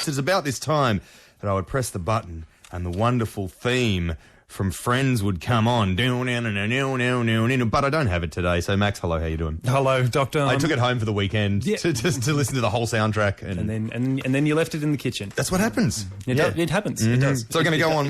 But it's about this time that I would press the button and the wonderful theme from Friends would come on. But I don't have it today. So, Max, hello, how you doing? Hello, Doctor. I took it home for the weekend to listen to the whole soundtrack. And then you left it in the kitchen. That's what happens. It happens. It does. So we're going to go on.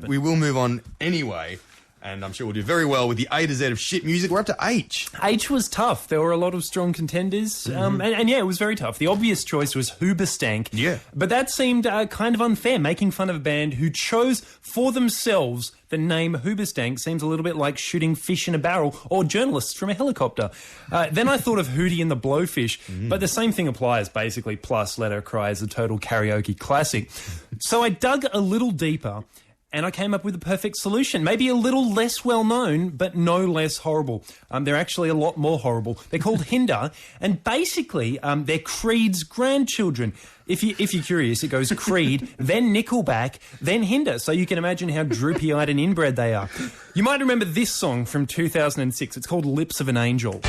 We will move on anyway. And I'm sure we'll do very well with the A to Z of shit music. We're up to H. H was tough. There were a lot of strong contenders. And yeah, it was very tough. The obvious choice was Hoobastank. Yeah. But that seemed kind of unfair, making fun of a band who chose for themselves the name Hoobastank. Seems a little bit like shooting fish in a barrel or journalists from a helicopter. Then I thought of Hootie and the Blowfish, but the same thing applies, basically, plus Let Her Cry is a total karaoke classic. So I dug a little deeper, and I came up with a perfect solution. Maybe a little less well-known, but no less horrible. They're actually a lot more horrible. They're called Hinder, and basically they're Creed's grandchildren. If you're curious, it goes Creed, then Nickelback, then Hinder. So you can imagine how droopy-eyed and inbred they are. You might remember this song from 2006. It's called Lips of an Angel.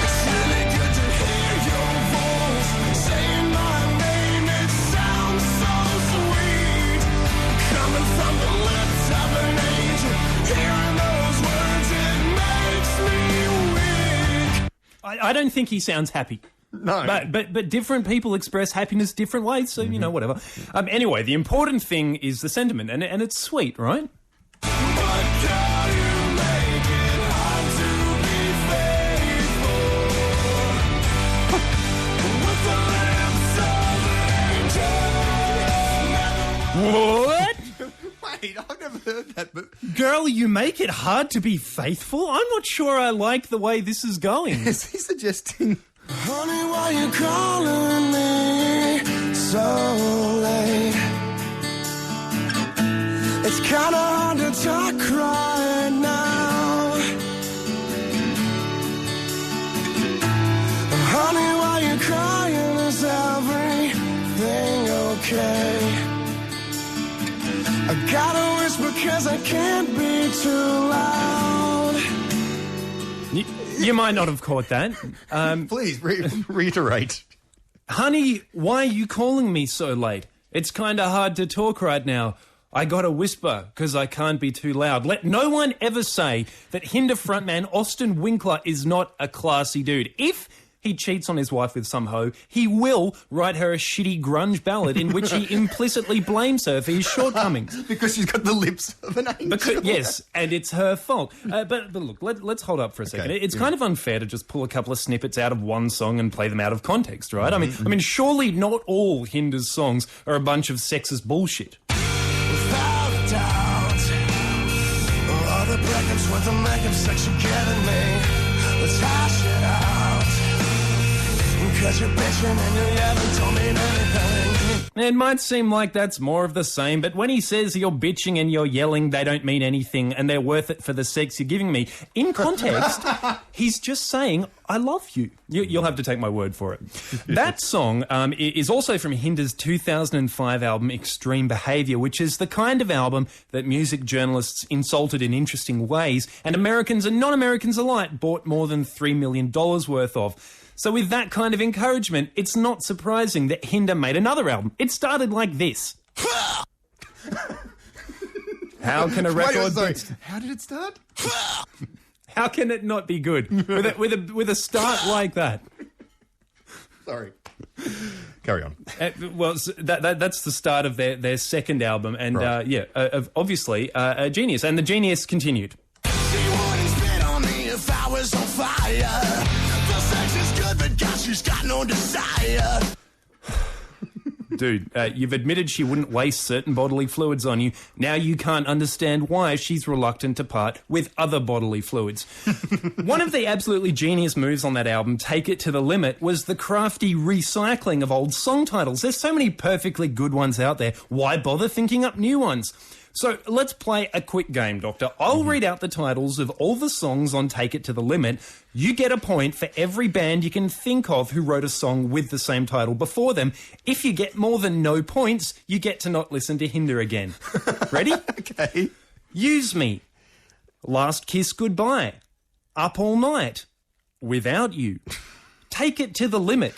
I don't think he sounds happy. No. But different people express happiness different ways, so, you know, whatever. Anyway, the important thing is the sentiment, and it's sweet, right? What? Wait, I've never heard that. But Girl, you make it hard to be faithful? I'm not sure I like the way this is going. is he suggesting... Honey, why you calling me so late? It's kinda hard to talk right now. Honey, why you crying? Is everything okay? I gotta whisper 'cause I can't be too loud. You might not have caught that. Please, reiterate. Honey, why are you calling me so late? It's kind of hard to talk right now. I gotta whisper, 'cause I can't be too loud. Let no one ever say that Hinder frontman Austin Winkler is not a classy dude. If he cheats on his wife with some hoe, he will write her a shitty grunge ballad in which he implicitly blames her for his shortcomings. Because she's got the lips of an angel. Yes, and it's her fault. But look, let's hold up for a second. Okay. It's kind of unfair to just pull a couple of snippets out of one song and play them out of context, right? I mean, surely not all Hinder's songs are a bunch of sexist bullshit. Without a doubt, all the breakups with the makeup sex you're getting me. Let's hash it out. 'Cause you're bitching and you haven't told me anything. It might seem like that's more of the same, but when he says you're bitching and you're yelling, they don't mean anything and they're worth it for the sex you're giving me, in context, he's just saying, I love you. You'll have to take my word for it. That song is also from Hinder's 2005 album Extreme Behaviour, which is the kind of album that music journalists insulted in interesting ways, and Americans and non-Americans alike bought more than $3 million worth of. So with that kind of encouragement, it's not surprising that Hinder made another album. It started like this. How can a record... How did it start? How can it not be good with a start like that? Sorry. Carry on. That's the start of their second album, and right. Obviously a genius. And the genius continued. She wouldn't spit on me if I was on fire. The sex is good, but God, she's got no desire. Dude, you've admitted she wouldn't waste certain bodily fluids on you. Now you can't understand why she's reluctant to part with other bodily fluids. One of the absolutely genius moves on that album, Take It to the Limit, was the crafty recycling of old song titles. There's so many perfectly good ones out there. Why bother thinking up new ones? So let's play a quick game, Doctor. I'll read out the titles of all the songs on Take It to the Limit. You get a point for every band you can think of who wrote a song with the same title before them. If you get more than no points, you get to not listen to Hinder again. Ready? Okay. Use Me. Last Kiss Goodbye. Up All Night. Without You. Take It to the Limit.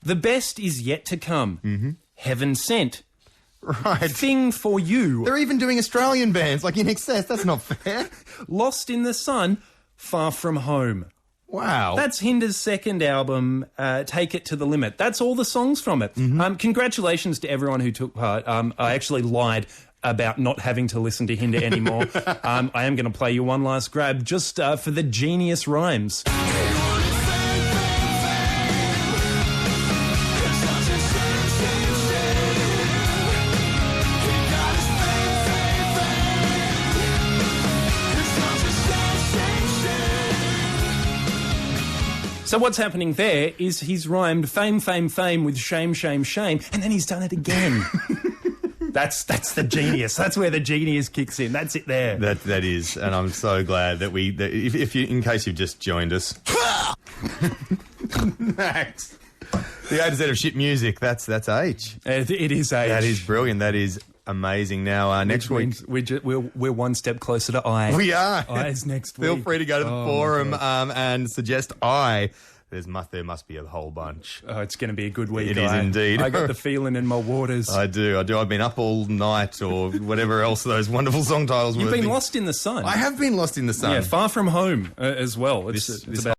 The Best Is Yet to Come. Heaven Sent. Right. thing for you. They're even doing Australian bands, like In Excess. That's not fair. Lost in the Sun, Far From Home. Wow. That's Hinder's second album, Take It to the Limit. That's all the songs from it. Congratulations to everyone who took part. I actually lied about not having to listen to Hinder anymore. I am going to play you one last grab just for the genius rhymes. So what's happening there is he's rhymed fame, fame, fame with shame, shame, shame, and then he's done it again. That's the genius. That's where the genius kicks in. That's it there. That is, and I'm so glad that if you, in case you've just joined us, Max, the A to Z of shit music. That's H. It is H. That is brilliant. That is amazing. Now next week we're one step closer to I. We are. I is next week. Feel free to go to the forum and suggest I. There must be a whole bunch. Oh, it's going to be a good week. It is indeed. I got the feeling in my waters. I do. I've been up all night or whatever else those wonderful song titles were. You've been lost in the sun. I have been lost in the sun. Yeah, Far From Home as well. It's about